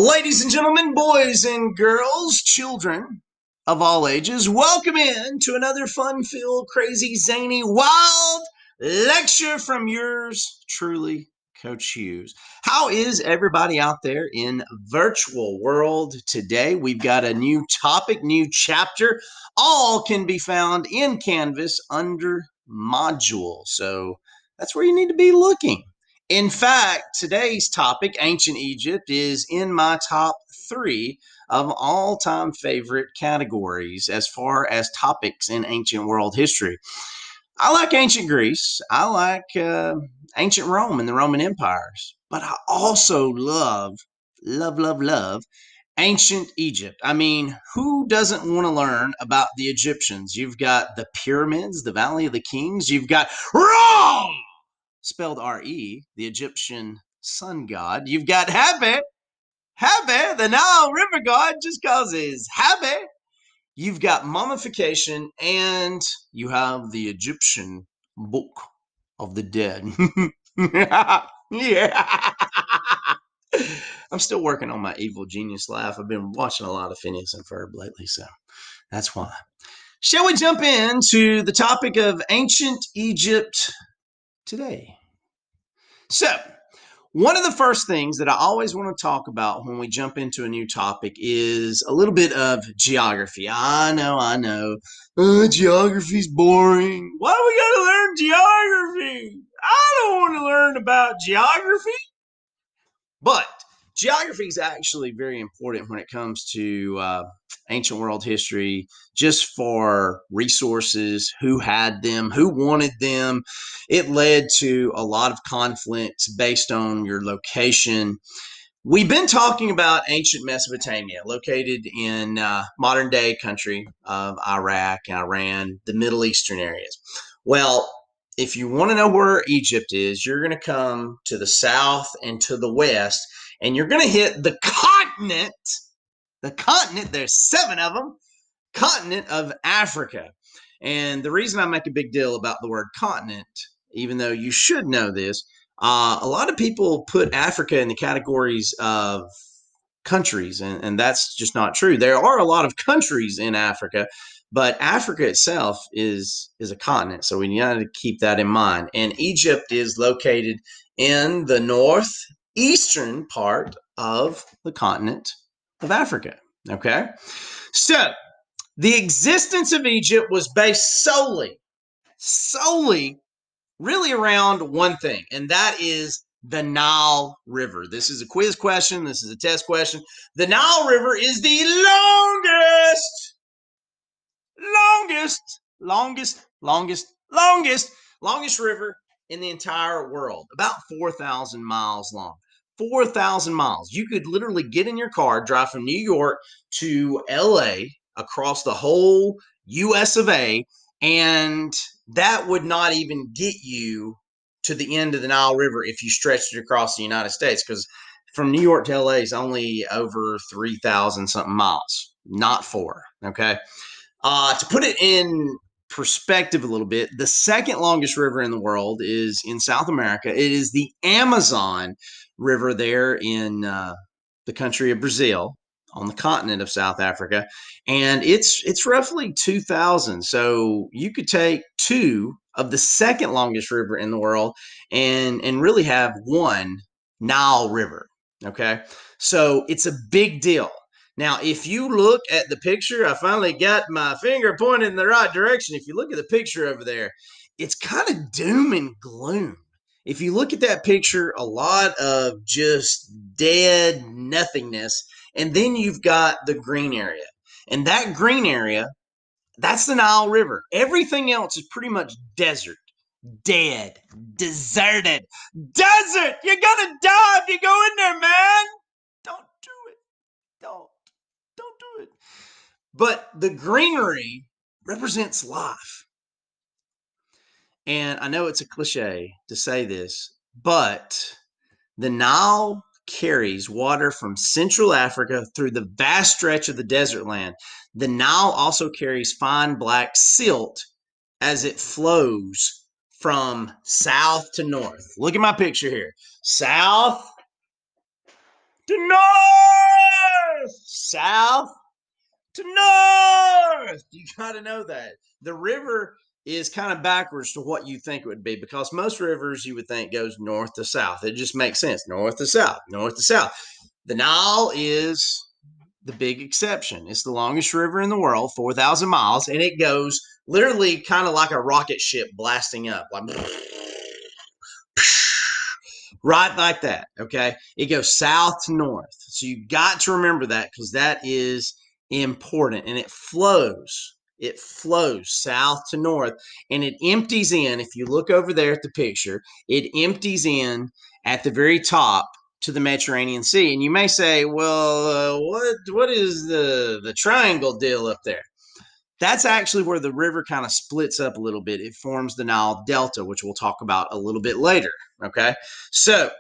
Ladies and gentlemen, boys and girls, children of all ages, welcome in to another fun-filled, crazy, zany, wild lecture from yours truly, Coach Hughes. How is everybody out there in virtual world today? We've got a new topic, new chapter. All can be found in Canvas under module. So that's where you need to be looking. In fact, today's topic, ancient Egypt, is in my top 3 of all-time favorite categories as far as topics in ancient world history. I like ancient Greece. I like ancient Rome and the Roman empires. But I also love ancient Egypt. I mean, who doesn't want to learn about the Egyptians? You've got the pyramids, the Valley of the Kings. You've got Rome, spelled R-E, the Egyptian sun god. You've got Hape, the Nile River god, just causes Hape. You've got mummification, and you have the Egyptian Book of the Dead. Yeah. I'm still working on my evil genius laugh. I've been watching a lot of Phineas and Ferb lately, so that's why. Shall we jump into the topic of ancient Egypt today? So, one of the first things that I always want to talk about when we jump into a new topic is a little bit of geography. I know. Geography's boring. Why do we got to learn geography? I don't want to learn about geography. But geography is actually very important when it comes to ancient world history, just for resources, who had them, who wanted them. It led to a lot of conflicts based on your location. We've been talking about ancient Mesopotamia, located in modern day country of Iraq, Iran, the Middle Eastern areas. Well, if you want to know where Egypt is, you're going to come to the south and to the west, and you're going to hit the continent. There's 7 of them, continent of Africa. And the reason I make a big deal about the word continent, even though you should know this, a lot of people put Africa in the categories of countries, and that's just not true. There are a lot of countries in Africa, but Africa itself is a continent, so we need to keep that in mind. And Egypt is located in the northeastern part of the continent of Africa. Okay, so the existence of Egypt was based solely really around one thing, and that is the Nile River. This is a quiz question. This is a test question. The Nile River is the longest river in the entire world, about 4,000 miles long. 4,000 miles. You could literally get in your car, drive from New York to LA across the whole US of A, and that would not even get you to the end of the Nile River if you stretched it across the United States, because from New York to LA is only over 3,000 something miles, not 4. Okay. To put it in perspective a little bit, the second longest river in the world is in South America. It is the Amazon River there in the country of Brazil, on the continent of South Africa, and it's roughly 2,000. So you could take 2 of the second longest river in the world and really have one Nile River. Okay, so it's a big deal. Now, if you look at the picture, I finally got my finger pointed in the right direction. If you look at the picture over there, it's kind of doom and gloom. If you look at that picture, a lot of just dead nothingness. And then you've got the green area. And that green area, that's the Nile River. Everything else is pretty much desert, dead, deserted. Desert! You're going to die if you go in there, man! Don't do it. Don't do it. But the greenery represents life. And I know it's a cliche to say this, but the Nile carries water from Central Africa through the vast stretch of the desert land. The Nile also carries fine black silt as it flows from south to north. Look at my picture here. South to north, south to north. You got to know that. The river is kind of backwards to what you think it would be, because most rivers you would think goes north to south. It just makes sense. North to south, north to south. The Nile is the big exception. It's the longest river in the world, 4,000 miles, and it goes literally kind of like a rocket ship blasting up, like right like that. Okay, it goes south to north, so you got to remember that, because that is important. And it flows south to north, and it empties in. If you look over there at the picture, it empties in at the very top to the Mediterranean Sea. And you may say, well, what is the triangle deal up there? That's actually where the river kind of splits up a little bit. It forms the Nile Delta, which we'll talk about a little bit later. Okay, so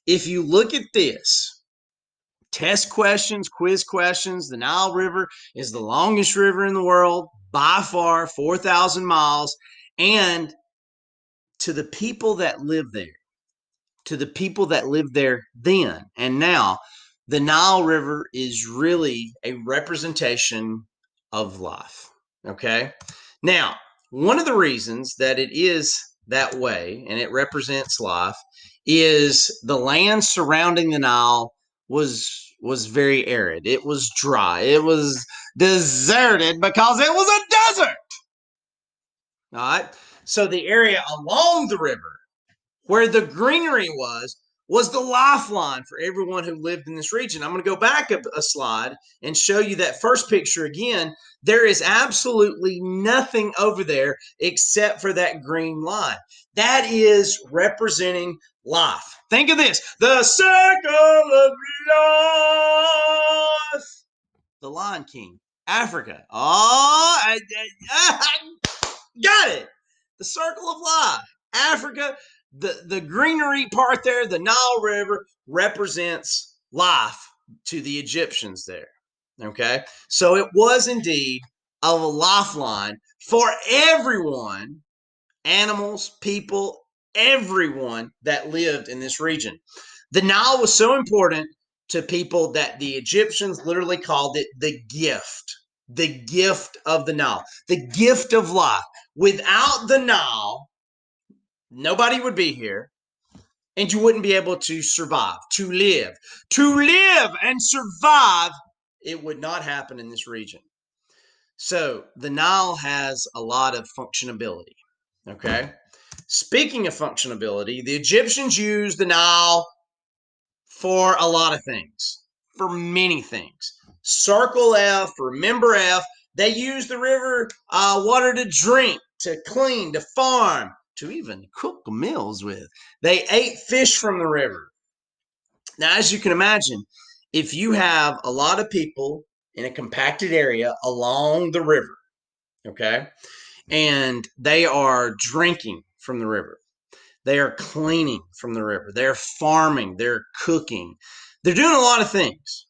if you look at this, test questions, quiz questions, the Nile River is the longest river in the world by far, 4,000 miles. And to the people that live there, to the people that lived there then and now, the Nile River is really a representation of life. Okay. Now, one of the reasons that it is that way and it represents life is the land surrounding the Nile was very arid. It was dry. It was deserted because it was a desert. All right. So the area along the river where the greenery was the lifeline for everyone who lived in this region. I'm going to go back a slide and show you that first picture again. There is absolutely nothing over there except for that green line. That is representing life. Think of this: the circle of life. The Lion King, Africa. Oh, I got it. The circle of life, Africa. The greenery part there, the Nile River, represents life to the Egyptians there. Okay, so it was indeed a lifeline for everyone, animals, people, everyone that lived in this region. The Nile was so important to people that the Egyptians literally called it the gift of the Nile, the gift of life. Without the Nile, nobody would be here, and you wouldn't be able to survive, to live. To live and survive, it would not happen in this region. So the Nile has a lot of functionability. Okay. Speaking of functionability, the Egyptians used the Nile for a lot of things, for many things. Circle F, remember F. They used the river water to drink, to clean, to farm, to even cook meals with. They ate fish from the river. Now, as you can imagine, if you have a lot of people in a compacted area along the river, okay, and they are drinking from the river, they are cleaning from the river, they're farming, they're cooking, they're doing a lot of things.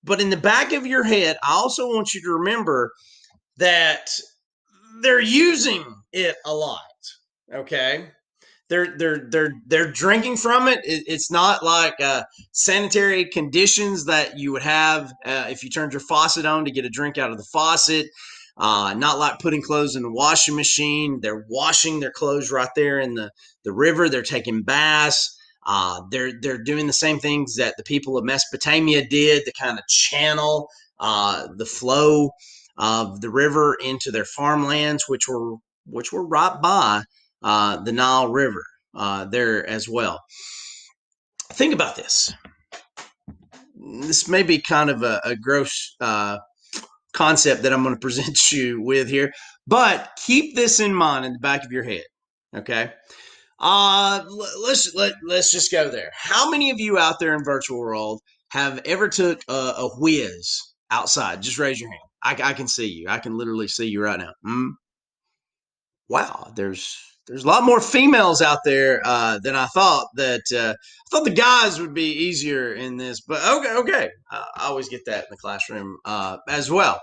But in the back of your head, I also want you to remember that they're using it a lot. Okay, they're drinking from it. It's not like sanitary conditions that you would have if you turned your faucet on to get a drink out of the faucet. Not like putting clothes in the washing machine. They're washing their clothes right there in the river. They're taking baths. They're doing the same things that the people of Mesopotamia did to kind of channel the flow of the river into their farmlands, which were right by the Nile River there as well. Think about this. This may be kind of a gross concept that I'm going to present you with here, but keep this in mind in the back of your head. Okay. Let's just go there. How many of you out there in virtual world have ever took a whiz outside? Just raise your hand. I can see you. I can literally see you right now. Wow, there's a lot more females out there than I thought. I thought the guys would be easier in this, but okay. I always get that in the classroom as well.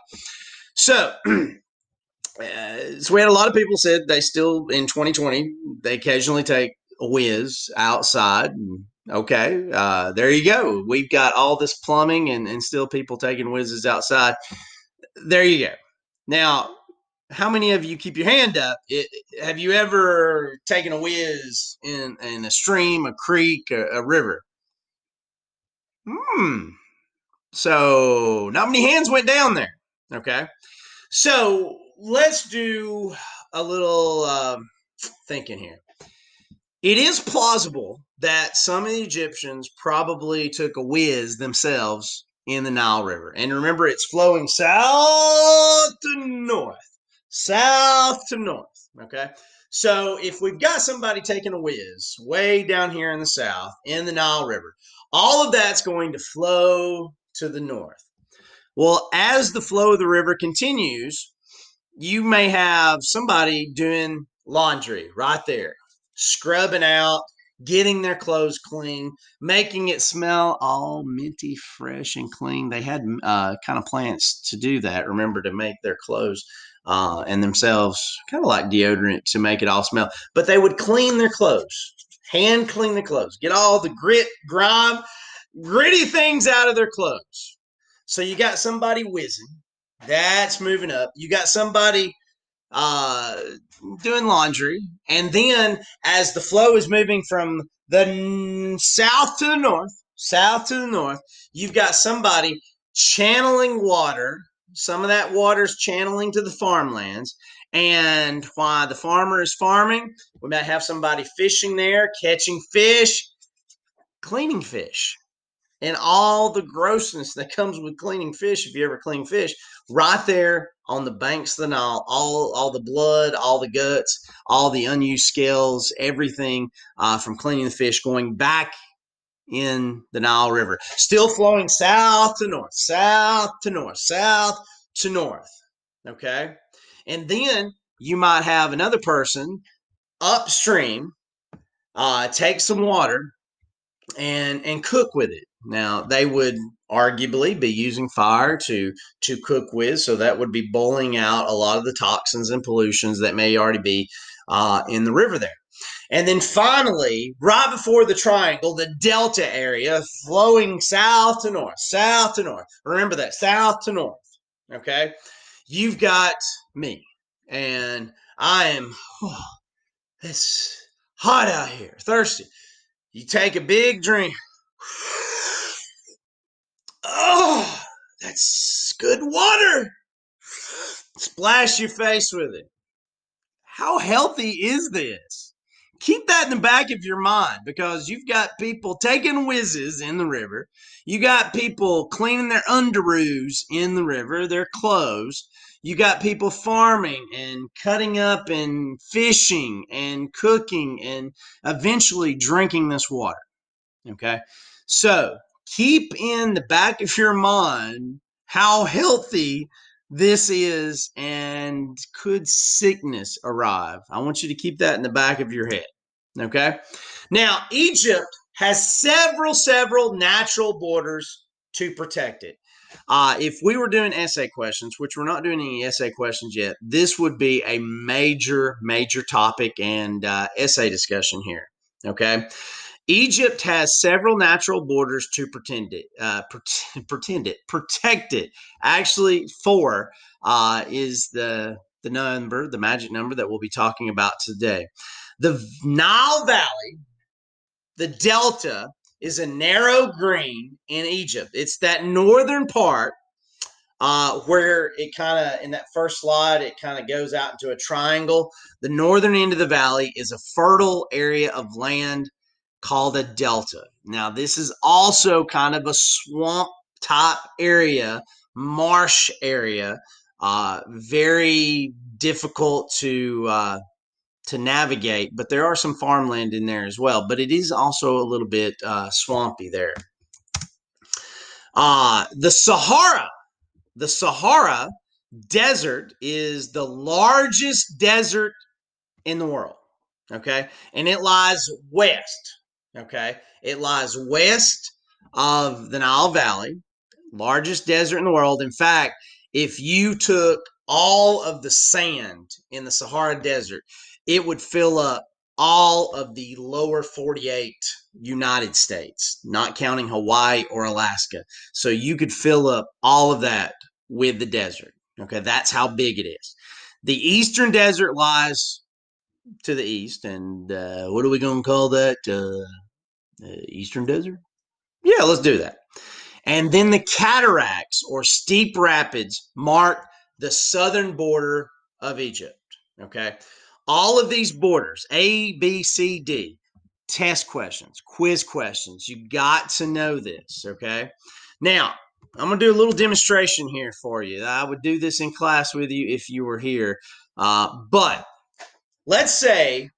So, so we had a lot of people said they still in 2020 they occasionally take a whiz outside. And Okay, there you go. We've got all this plumbing and still people taking whizzes outside. There you go. Now, how many of you keep your hand up? Have you ever taken a whiz in a stream, a creek, a river? Hmm. So, not many hands went down there. Okay. So, let's do a little thinking here. It is plausible that some of the Egyptians probably took a whiz themselves in the Nile River. And remember, it's flowing south to north, south to north. Okay. So if we've got somebody taking a whiz way down here in the south in the Nile River, all of that's going to flow to the north. Well, as the flow of the river continues, you may have somebody doing laundry right there, scrubbing out, getting their clothes clean, making it smell all minty, fresh, and clean. They had kind of plants to do that. Remember, to make their clothes and themselves kind of like deodorant to make it all smell. But they would clean their clothes, hand clean the clothes, get all the grit, grime, gritty things out of their clothes. So you got somebody whizzing. That's moving up. You got somebody uh, doing laundry. And then as the flow is moving from the south to the north, you've got somebody channeling water. Some of that water is channeling to the farmlands. And while the farmer is farming, we might have somebody fishing there, catching fish, cleaning fish and all the grossness that comes with cleaning fish, if you ever clean fish, right there on the banks of the Nile, all the blood, all the guts, all the unused scales, everything from cleaning the fish going back in the Nile River, still flowing south to north, south to north, south to north. Okay. And then you might have another person upstream take some water and cook with it. Now they would arguably be using fire to cook with, so that would be boiling out a lot of the toxins and pollutions that may already be in the river there. And then finally, right before the triangle, the delta area flowing south to north, south to north. Remember that, south to north. Okay, you've got me, and I am. Oh, it's hot out here, thirsty. You take a big drink. Oh, that's good water. Splash your face with it. How healthy is this? Keep that in the back of your mind because you've got people taking whizzes in the river. You got people cleaning their underoos in the river, their clothes. You got people farming and cutting up and fishing and cooking and eventually drinking this water. Okay. So keep in the back of your mind how healthy this is and could sickness arrive. I want you to keep that in the back of your head. Okay. Now, Egypt has several natural borders to protect it. If we were doing essay questions, which we're not doing any essay questions yet, this would be a major topic and essay discussion here. Okay. Egypt has several natural borders to protect it. Actually, four is the number, the magic number that we'll be talking about today. The Nile Valley, the Delta, is a narrow green in Egypt. It's that northern part where it kind of, in that first slide, it kind of goes out into a triangle. The northern end of the valley is a fertile area of land called a delta. Now, this is also kind of a swamp type area, marsh area, very difficult to navigate, but there are some farmland in there as well. But it is also a little bit swampy there. The Sahara Desert is the largest desert in the world. Okay. And it lies west. Okay. It lies west of the Nile Valley, largest desert in the world. In fact, if you took all of the sand in the Sahara Desert, it would fill up all of the lower 48 United States, not counting Hawaii or Alaska. So you could fill up all of that with the desert. Okay, that's how big it is. The eastern desert lies to the east, and what are we going to call that? Eastern desert? Yeah, let's do that. And then the cataracts or steep rapids mark the southern border of Egypt. Okay. All of these borders, A, B, C, D, test questions, quiz questions. You got to know this. Okay. Now, I'm going to do a little demonstration here for you. I would do this in class with you if you were here. But let's say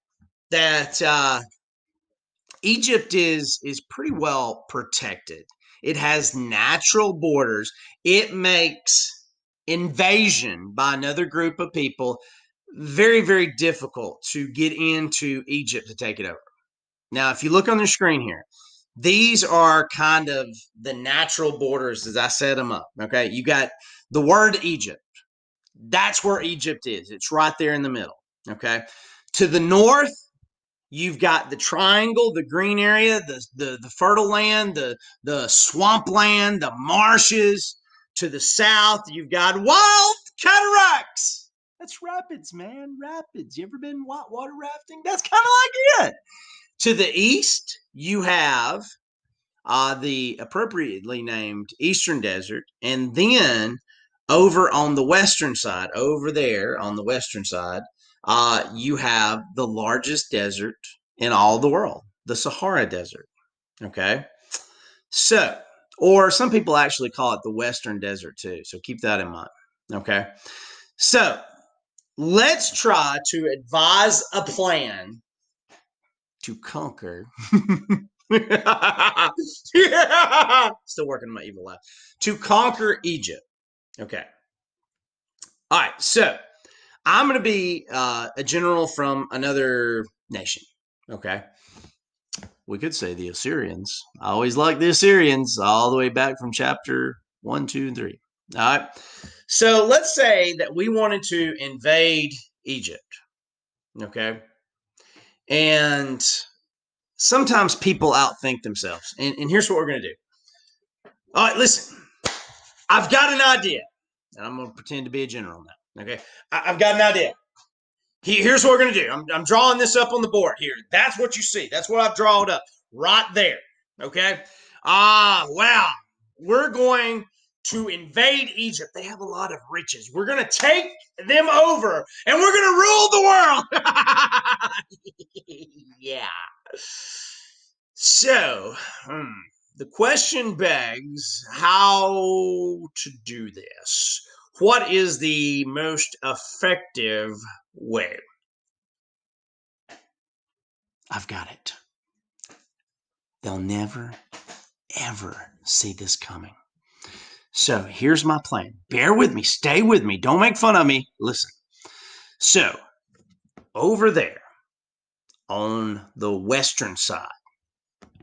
that Egypt is pretty well protected. It has natural borders. It makes invasion by another group of people very, very difficult to get into Egypt to take it over. Now, if you look on the screen here, these are kind of the natural borders as I set them up. Okay, you got the word Egypt. That's where Egypt is. It's right there in the middle. Okay, to the north, you've got the triangle, the green area, the fertile land, the swampland, the marshes. To the south, you've got wild cataracts. That's rapids, man. Rapids. You ever been water rafting? That's kind of like it. To the east, you have the appropriately named Eastern Desert. And then over on the western side, over there on the western side, you have the largest desert in all the world, the Sahara Desert. Okay. So, or some people actually call it the Western Desert too. So keep that in mind. Okay. So let's try to advise a plan to conquer. Yeah. Still working on my evil laugh. To conquer Egypt. Okay. All right. So I'm going to be a general from another nation. Okay. We could say the Assyrians. I always like the Assyrians, all the way back from chapter 1, 2, and 3. All right. So let's say that we wanted to invade Egypt. Okay. And sometimes people outthink themselves. And here's what we're going to do. All right, listen. I've got an idea. And I'm going to pretend to be a general now. Okay. I've got an idea. Here's what we're going to do. I'm drawing this up on the board here. That's what you see. That's what I've drawn up right there. Okay. Wow. We're going to invade Egypt. They have a lot of riches. We're going to take them over and we're going to rule the world. Yeah. So, the question begs how to do this. What is the most effective way? I've got it. They'll never, ever see this coming. So here's my plan. Bear with me. Stay with me. Don't make fun of me. Listen. So, over there on the western side,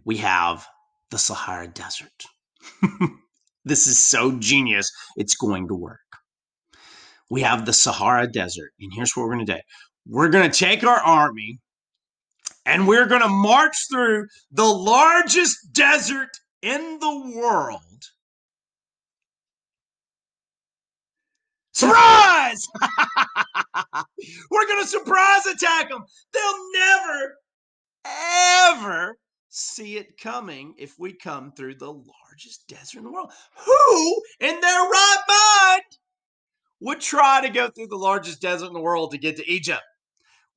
we have the Sahara Desert. This is so genius. It's going to work. We have the Sahara Desert. And here's what we're going to do. We're going to take our army and we're going to march through the largest desert in the world. Surprise! We're going to surprise attack them. They'll never, ever see it coming if we come through the largest desert in the world. Who in their right mind would try to go through the largest desert in the world to get to Egypt?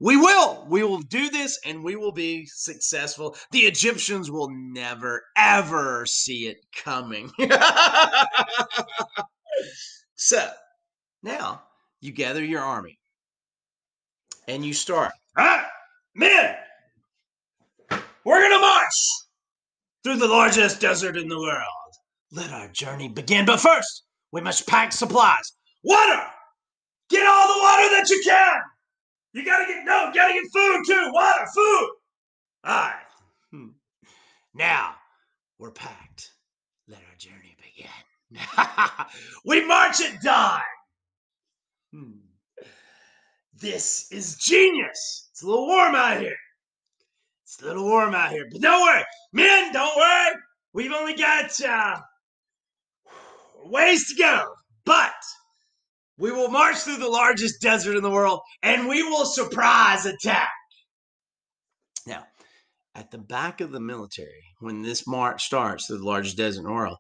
We will do this and we will be successful. The Egyptians will never, ever see it coming. So now you gather your army and you start. All right, men, we're going to march through the largest desert in the world. Let our journey begin. But first, we must pack supplies. Water! Get all the water that you can. You gotta get food too. Water, food. All right. Now we're packed. Let our journey begin. We march at dawn. This is genius. It's a little warm out here. It's a little warm out here, but don't worry, men, don't worry. We've only got ways to go, but we will march through the largest desert in the world, and we will surprise attack. Now, at the back of the military, when this march starts through the largest desert in the world,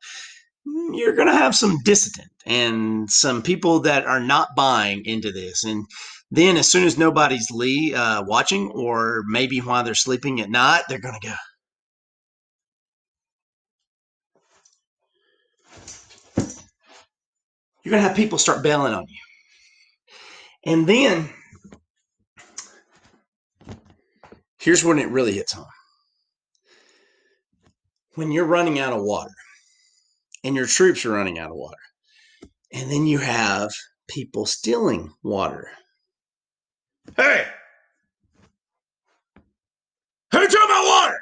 you're going to have some dissident and some people that are not buying into this. And then as soon as nobody's watching, or maybe while they're sleeping at night, they're going to go. You're going to have people start bailing on you. And then here's when it really hits home. When you're running out of water and your troops are running out of water, and then you have people stealing water. Hey! Who took my water?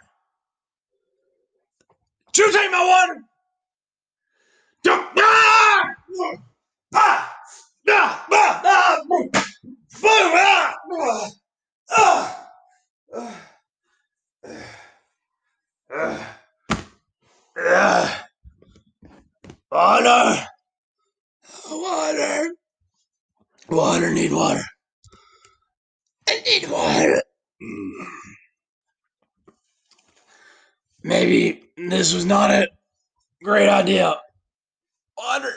Did you take my water? Don't. Ah! Ah! Ah! Ah! Ah! Water! Water! Water, need water. I need water. Maybe this was not a great idea. Water.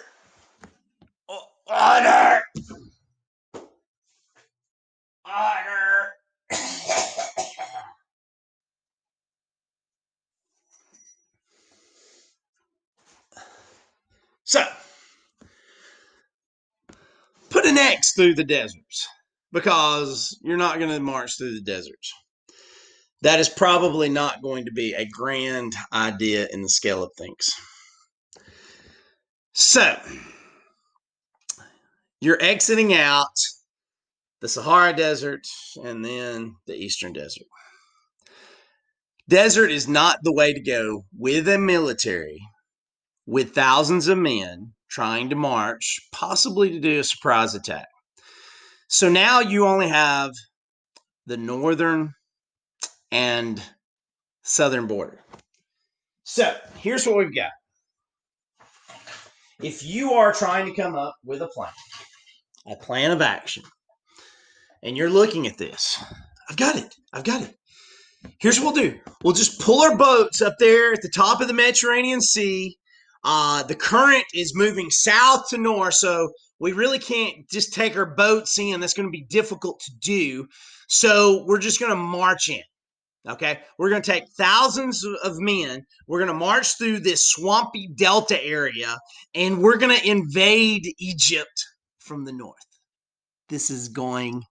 Water. Water. So, put an X through the deserts, because you're not going to march through the deserts. That is probably not going to be a grand idea in the scale of things. So, you're exiting out the Sahara Desert and then the Eastern Desert. Desert is not the way to go with a military with thousands of men trying to march, possibly to do a surprise attack. So now you only have the northern and southern border. So here's what we've got. If you are trying to come up with a plan of action, and you're looking at this, I've got it. Here's what we'll do. We'll just pull our boats up there at the top of the Mediterranean Sea. The current is moving south to north, so we really can't just take our boats in. That's going to be difficult to do. So we're just going to march in. Okay, we're going to take thousands of men. We're going to march through this swampy delta area, and we're going to invade Egypt from the north. This is going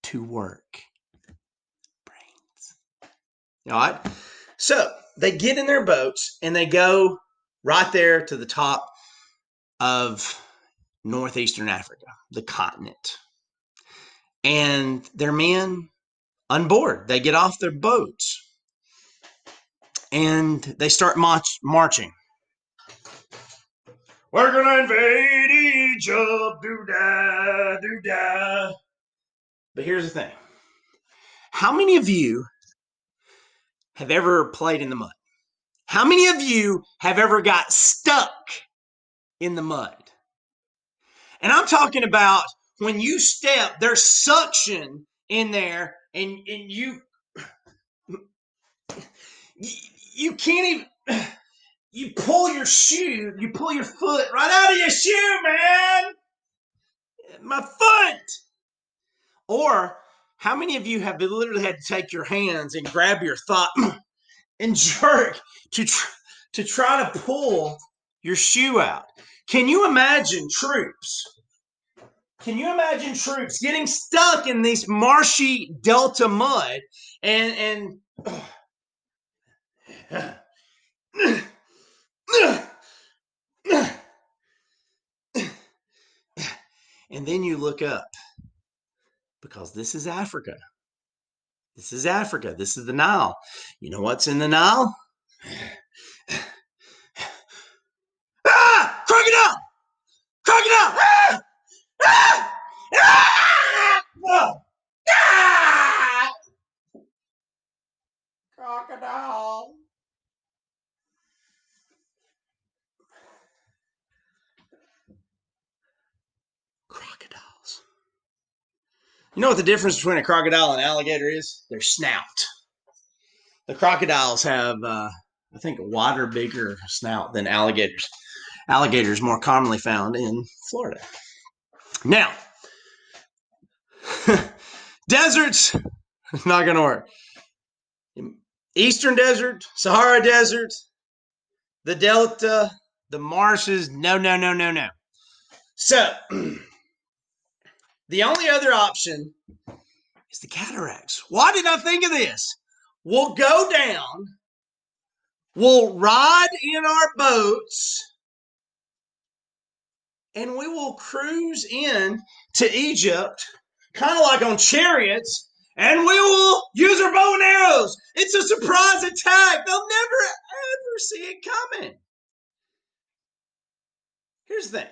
to work. Brains. All right. So they get in their boats and they go right there to the top of northeastern Africa, the continent. And their men on board, they get off their boats and they start marching. We're gonna invade Egypt, do-da, do-da. But here's the thing. How many of you have ever played in the mud? How many of you have ever got stuck in the mud? And I'm talking about when you step, there's suction in there, and you can't even, you pull your foot right out of your shoe, man. My foot. Or how many of you have literally had to take your hands and grab your thigh and jerk to try to pull your shoe out? Can you imagine troops? Can you imagine troops getting stuck in this marshy delta mud and then you look up, because this is Africa. This is Africa. This is the Nile. You know what's in the Nile? Ah! Crocodile! Crocodile! Ah! Ah! Ah! Ah! Crocodile. Crocodiles. You know what the difference between a crocodile and an alligator is? Their snout. The crocodiles have, I think, a wider, bigger snout than alligators. Alligators more commonly found in Florida. Now, deserts, not going to work. Eastern Desert, Sahara Desert, the Delta, the marshes, no, no, no, no, no. So, the only other option is the cataracts. Why did I think of this? We'll go down, we'll ride in our boats, and we will cruise in to Egypt, kind of like on chariots, and we will use our bow and arrows. It's a surprise attack. They'll never, ever see it coming. Here's the thing.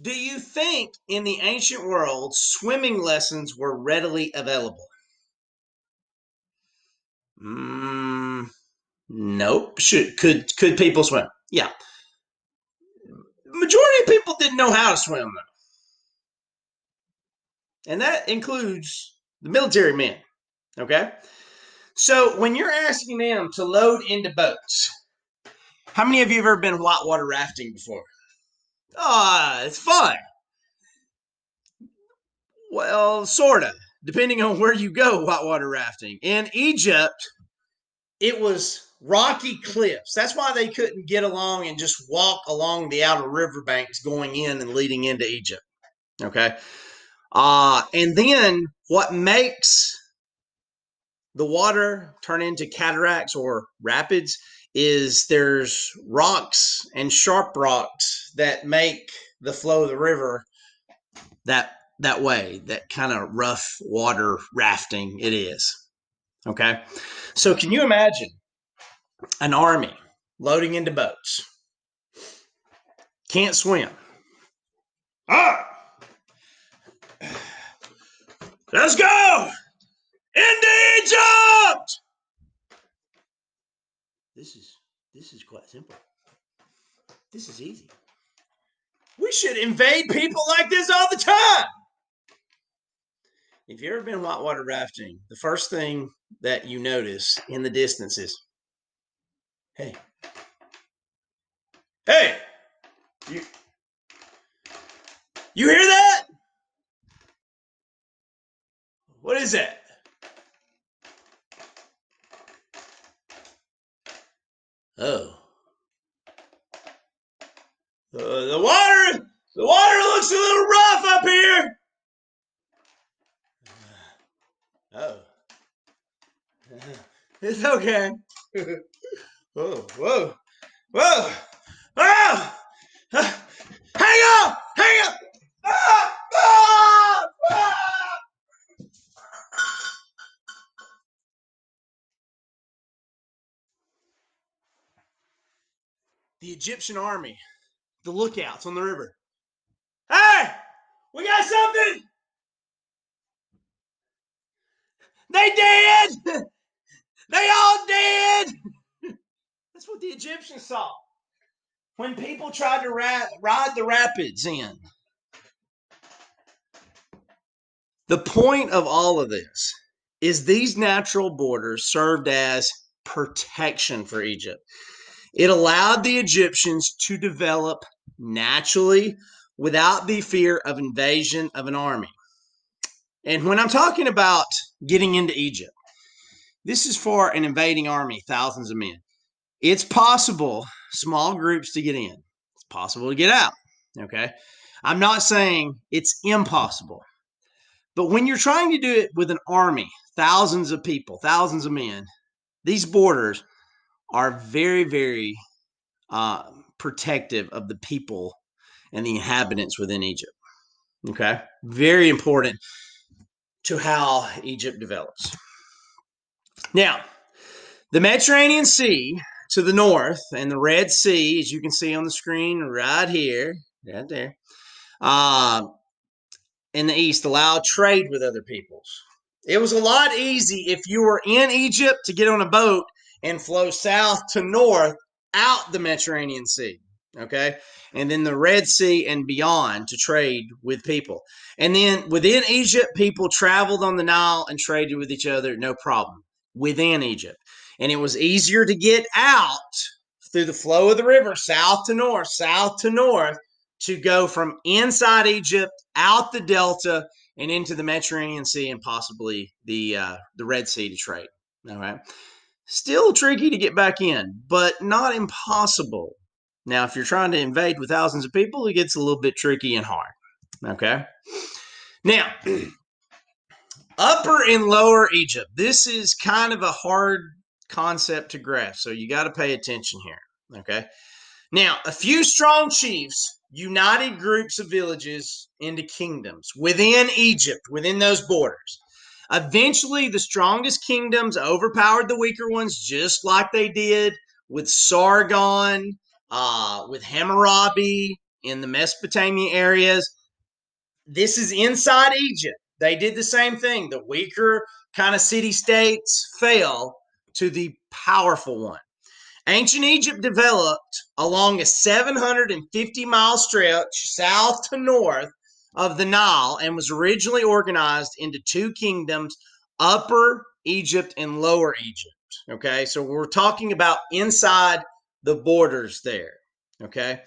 Do you think in the ancient world swimming lessons were readily available? Nope. Could people swim? Yeah. Majority of people didn't know how to swim though. And that includes the military men. Okay? So when you're asking them to load into boats, how many of you have ever been whitewater rafting before? It's fun. Well, sort of, depending on where you go whitewater rafting. In Egypt, it was rocky cliffs. That's why they couldn't get along and just walk along the outer riverbanks going in and leading into Egypt. Okay. And then what makes the water turn into cataracts or rapids is there's rocks and sharp rocks that make the flow of the river that way, that kind of rough water rafting it is. Okay. So can you imagine an army loading into boats? Can't swim. Ah! Let's go! Into Egypt! This is quite simple. This is easy. We should invade people like this all the time. If you've ever been whitewater rafting, the first thing that you notice in the distance is, hey, you hear that? What is that? Oh, the water looks a little rough up here. Oh, it's okay. Whoa, whoa, whoa! Ah! Hang on! Hang on! Ah! Ah! Ah! The Egyptian army, the lookouts on the river. Hey! We got something! They dead! They all dead! That's what the Egyptians saw when people tried to ride the rapids in. The point of all of this is these natural borders served as protection for Egypt. It allowed the Egyptians to develop naturally without the fear of invasion of an army. And when I'm talking about getting into Egypt, this is for an invading army, thousands of men. It's possible, small groups to get in. It's possible to get out. Okay. I'm not saying it's impossible. But when you're trying to do it with an army, thousands of people, thousands of men, these borders are very, very protective of the people and the inhabitants within Egypt. Okay. Very important to how Egypt develops. Now, the Mediterranean Sea to the north and the Red Sea, as you can see on the screen right here, right there, in the east, allow trade with other peoples. It was a lot easy if you were in Egypt to get on a boat and flow south to north out the Mediterranean Sea. Okay. And then the Red Sea and beyond to trade with people. And then within Egypt, people traveled on the Nile and traded with each other, no problem, within Egypt. And it was easier to get out through the flow of the river, south to north, to go from inside Egypt out the Delta and into the Mediterranean Sea and possibly the Red Sea to trade. All right. Still tricky to get back in, but not impossible. Now, if you're trying to invade with thousands of people, it gets a little bit tricky and hard. Okay. Now, Upper and Lower Egypt. This is kind of a hard concept to grasp, so you got to pay attention here. Okay. Now, a few strong chiefs united groups of villages into kingdoms within Egypt, within those borders. Eventually, the strongest kingdoms overpowered the weaker ones, just like they did with Sargon, with Hammurabi in the Mesopotamia areas. This is inside Egypt. They did the same thing. The weaker kind of city states fell to the powerful one. Ancient Egypt developed along a 750-mile stretch south to north of the Nile and was originally organized into two kingdoms, Upper Egypt and Lower Egypt. Okay, so we're talking about inside the borders there. Okay,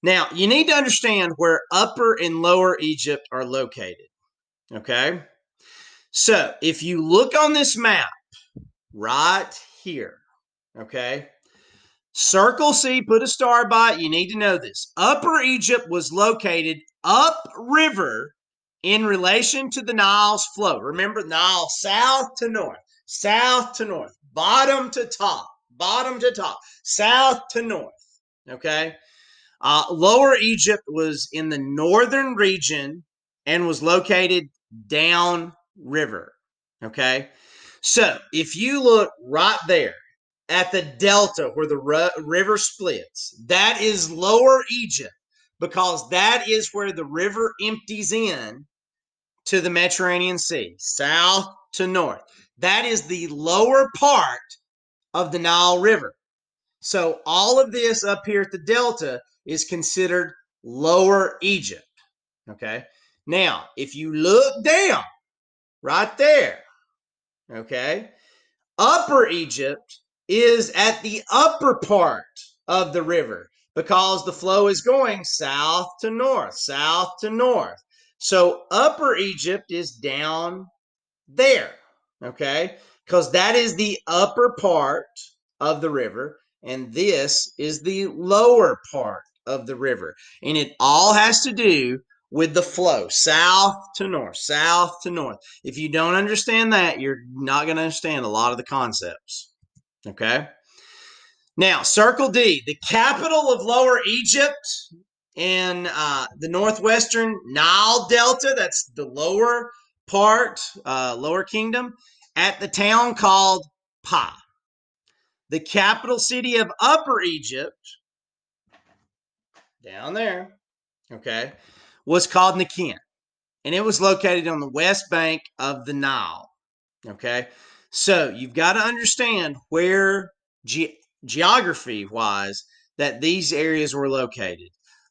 now you need to understand where Upper and Lower Egypt are located. Okay, so if you look on this map right here, okay, Circle C, put a star by it. You need to know this. Upper Egypt was located upriver in relation to the Nile's flow. Remember, Nile south to north, bottom to top, south to north. Okay. Lower Egypt was in the northern region and was located down river. Okay. So if you look right there at the delta where the river splits, that is Lower Egypt because that is where the river empties in to the Mediterranean Sea, south to north. That is the lower part of the Nile River. So all of this up here at the delta is considered Lower Egypt. Okay. Now, if you look down right there, okay, Upper Egypt is at the upper part of the river because the flow is going south to north, south to north. So Upper Egypt is down there, okay? Because that is the upper part of the river, and this is the lower part of the river. And it all has to do with the flow, south to north, south to north. If you don't understand that, you're not going to understand a lot of the concepts, okay? Now, Circle D, the capital of Lower Egypt in the northwestern Nile Delta, that's the lower part, lower kingdom, at the town called Pa. The capital city of Upper Egypt, down there, okay, was called Niken, and it was located on the west bank of the Nile, okay? So you've got to understand where geography-wise that these areas were located.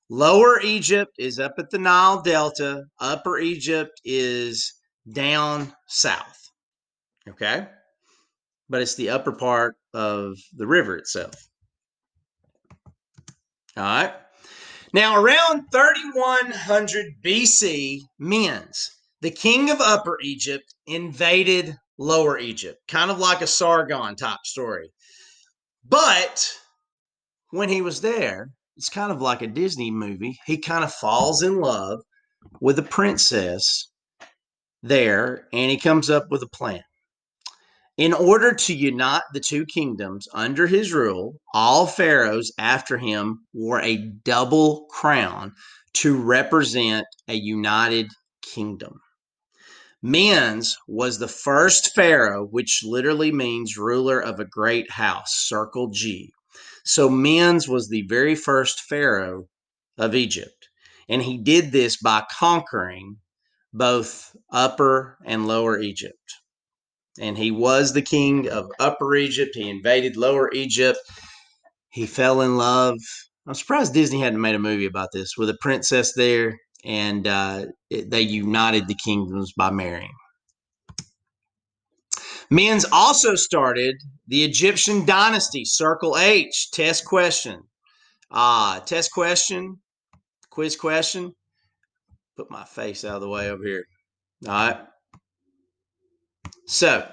Lower Egypt is up at the Nile Delta. Upper Egypt is down south, okay? But it's the upper part of the river itself. All right. Now, around 3100 BC, Menes, the king of Upper Egypt, invaded Lower Egypt, kind of like a Sargon type story. But when he was there, it's kind of like a Disney movie. He kind of falls in love with a princess there, and he comes up with a plan. In order to unite the two kingdoms under his rule, all pharaohs after him wore a double crown to represent a united kingdom. Menes was the first pharaoh, which literally means ruler of a great house, circle G. So Menes was the very first pharaoh of Egypt, and he did this by conquering both Upper and Lower Egypt. and he was the king of Upper Egypt. He invaded Lower Egypt. He fell in love. I'm surprised Disney hadn't made a movie about this with a princess there, and they united the kingdoms by marrying. Men's also started the Egyptian dynasty. Circle H. Test question. Test question. Quiz question. Put my face out of the way over here. All right. So,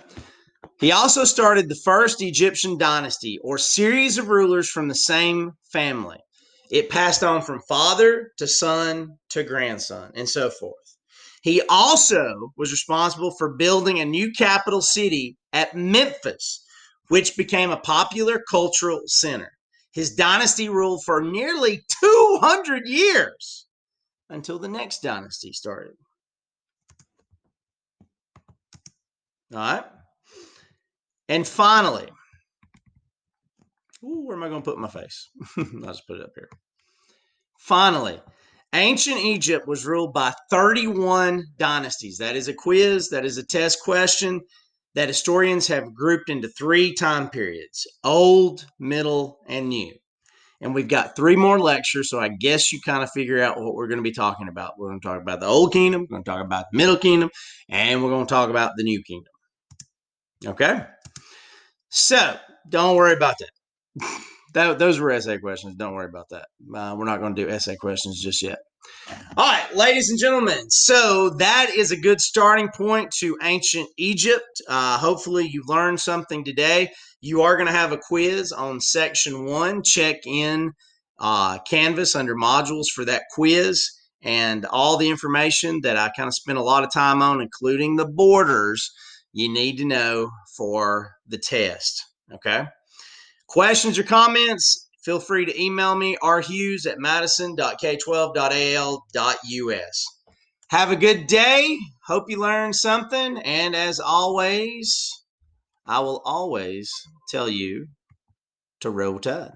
he also started the first Egyptian dynasty, or series of rulers from the same family. It passed on from father to son to grandson, and so forth. He also was responsible for building a new capital city at Memphis, which became a popular cultural center. His dynasty ruled for nearly 200 years until the next dynasty started. All right. And finally, where am I going to put my face? I'll just put it up here. Finally, ancient Egypt was ruled by 31 dynasties. That is a quiz. That is a test question that historians have grouped into 3 time periods: old, middle, and new. And we've got 3 more lectures, so I guess you kind of figure out what we're going to be talking about. We're going to talk about the Old Kingdom, we're going to talk about the Middle Kingdom, and we're going to talk about the New Kingdom. Okay? So, don't worry about that. Those were essay questions. Don't worry about that. We're not going to do essay questions just yet. All right, ladies and gentlemen. So that is a good starting point to ancient Egypt. Hopefully you learned something today. You are going to have a quiz on section 1. Check in Canvas under modules for that quiz, and all the information that I kind of spent a lot of time on, including the borders, you need to know for the test. Okay? Questions or comments, feel free to email me, rhughes@madison.k12.al.us. Have a good day. Hope you learned something. And as always, I will always tell you to roll tide.